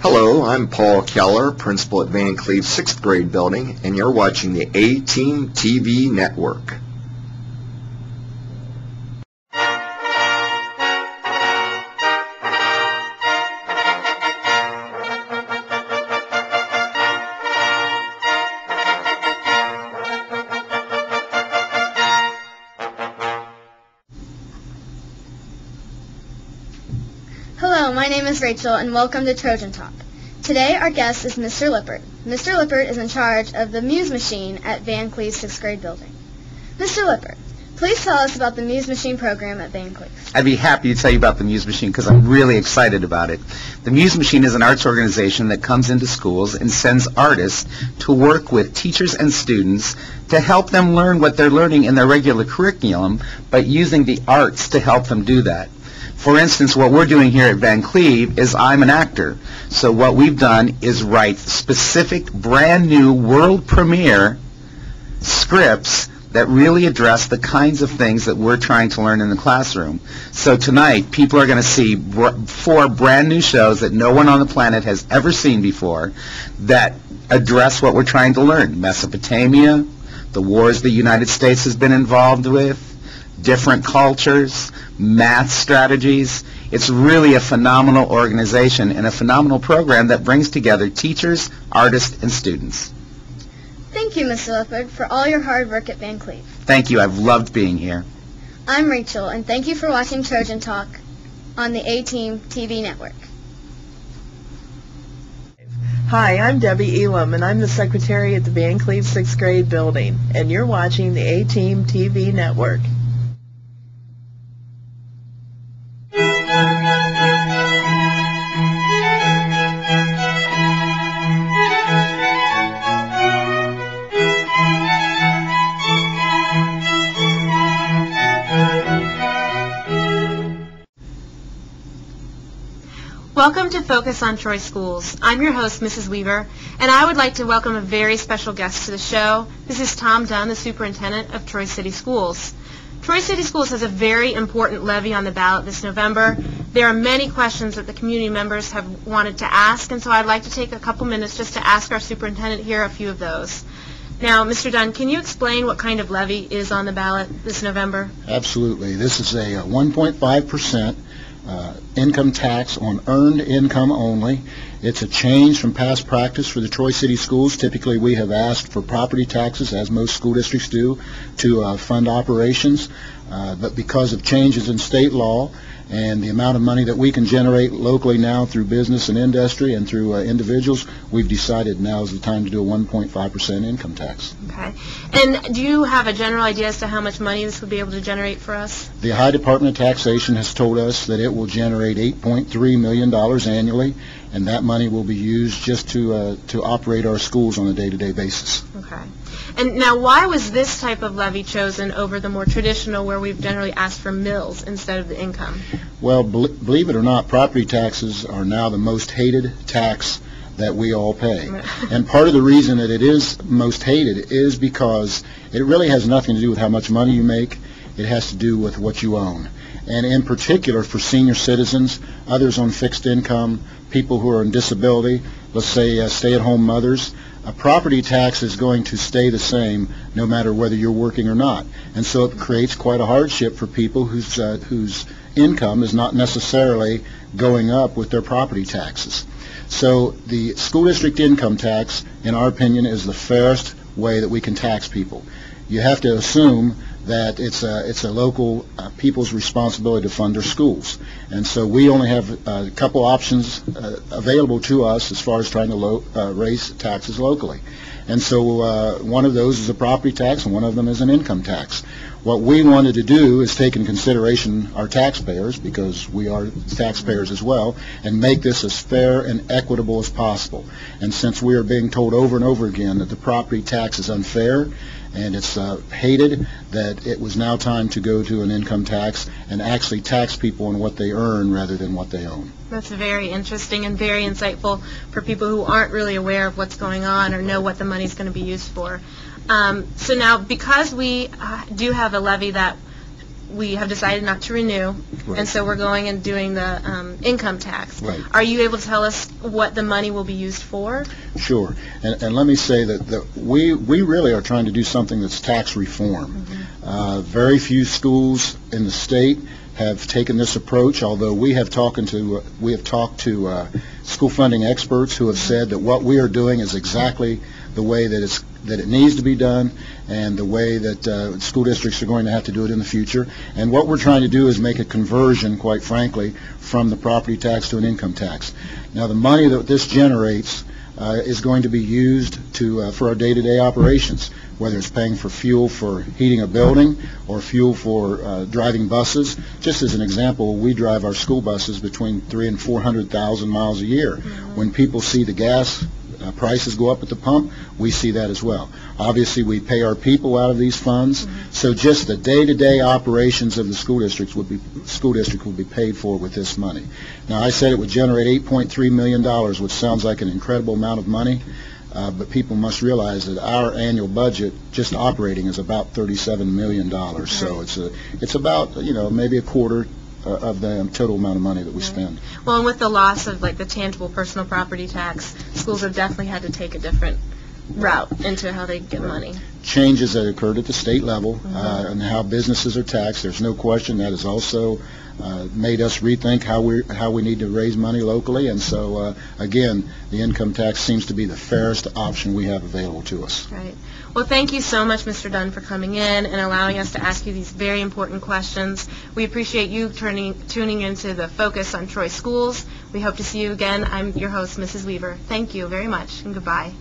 Hello, I'm Paul Keller, principal at Van Cleve 6th grade building, and you're watching the A-Team TV network. Hello, my name is Rachel, and welcome to Trojan Talk. Today, our guest is Mr. Lippert. Mr. Lippert is in charge of the Muse Machine at Van Cleve 6th grade building. Mr. Lippert, please tell us about the Muse Machine program at Van Cleve. I'd be happy to tell you about the Muse Machine because I'm really excited about it. The Muse Machine is an arts organization that comes into schools and sends artists to work with teachers and students to help them learn what they're learning in their regular curriculum, but using the arts to help them do that. For instance, what we're doing here at Van Cleve is I'm an actor. So what we've done is write specific, brand new, world premiere scripts that really address the kinds of things that we're trying to learn in the classroom. So tonight, people are going to see 4 brand new shows that no one on the planet has ever seen before that address what we're trying to learn. Mesopotamia, the wars the United States has been involved with, different cultures, math strategies. It's really a phenomenal organization and a phenomenal program that brings together teachers, artists, and students. Thank you, Mr. Lippert, for all your hard work at Van Cleve. Thank you. I've loved being here. I'm Rachel, and thank you for watching Trojan Talk on the A-Team TV network. Hi, I'm Debbie Elam, and I'm the secretary at the Van Cleve 6th grade building, and you're watching the A-Team TV network. Welcome to Focus on Troy Schools. I'm your host, Mrs. Weaver, and I would like to welcome a very special guest to the show. This is Tom Dunn, the superintendent of Troy City Schools. Troy City Schools has a very important levy on the ballot this November. There are many questions that the community members have wanted to ask, and so I'd like to take a couple minutes just to ask our superintendent here a few of those. Now, Mr. Dunn, can you explain what kind of levy is on the ballot this November? Absolutely. This is a 1.5% income tax on earned income only. It's a change from past practice for the Troy City Schools. Typically, we have asked for property taxes, as most school districts do, to fund operations. But because of changes in state law and the amount of money that we can generate locally now through business and industry and through individuals, we've decided now is the time to do a 1.5% income tax. Okay. And do you have a general idea as to how much money this would be able to generate for us? The Ohio Department of Taxation has told us that it will generate $8.3 million annually, and that money will be used just to operate our schools on a day-to-day basis. Okay. And now, why was this type of levy chosen over the more traditional where we've generally asked for mills instead of the income? Well, believe it or not, property taxes are now the most hated tax that we all pay. And part of the reason that it is most hated is because it really has nothing to do with how much money you make. It has to do with what you own. And in particular for senior citizens, others on fixed income, people who are on disability, let's say stay-at-home mothers, a property tax is going to stay the same no matter whether you're working or not. And so it creates quite a hardship for people whose income is not necessarily going up with their property taxes. So the school district income tax, in our opinion, is the fairest way that we can tax people. You have to assume that it's a local people's responsibility to fund their schools. And so we only have a couple options available to us as far as trying to raise taxes locally. And so one of those is a property tax and one of them is an income tax. What we wanted to do is take into consideration our taxpayers, because we are taxpayers as well, and make this as fair and equitable as possible. And since we are being told over and over again that the property tax is unfair and it's hated, that it was now time to go to an income tax and actually tax people on what they earn rather than what they own. That's very interesting and very insightful for people who aren't really aware of what's going on or know what the money's going to be used for. So now, because we do have a levy that we have decided not to renew, Right. and so we're going and doing the income tax. Right. Are you able to tell us what the money will be used for? Sure. And let me say that we really are trying to do something that's tax reform. Very few schools in the state have taken this approach, although we have talked to school funding experts who have said that what we are doing is exactly the way that it needs to be done, and the way that school districts are going to have to do it in the future. And what we're trying to do is make a conversion, quite frankly, from the property tax to an income tax. Now, the money that this generates is going to be used for our day-to-day operations, whether it's paying for fuel for heating a building or fuel for driving buses. Just as an example, we drive our school buses between 300,000 and 400,000 miles a year. When people see the gas prices go up at the pump, we see that as well. Obviously, we pay our people out of these funds, so just the day-to-day operations of the school district will be paid for with this money. Now, I said it would generate $8.3 million, which sounds like an incredible amount of money, but people must realize that our annual budget, just operating, is about $37 million. So it's about, maybe a quarter of the total amount of money that we spend. Well, and with the loss of the tangible personal property tax, schools have definitely had to take a different route into how they get money. Changes that occurred at the state level and how businesses are taxed, there's no question that has also made us rethink how we need to raise money locally. And so, again, the income tax seems to be the fairest option we have available to us. Right. Well, thank you so much, Mr. Dunn, for coming in and allowing us to ask you these very important questions. We appreciate you tuning into the Focus on Troy Schools. We hope to see you again. I'm your host, Mrs. Weaver. Thank you very much, and goodbye.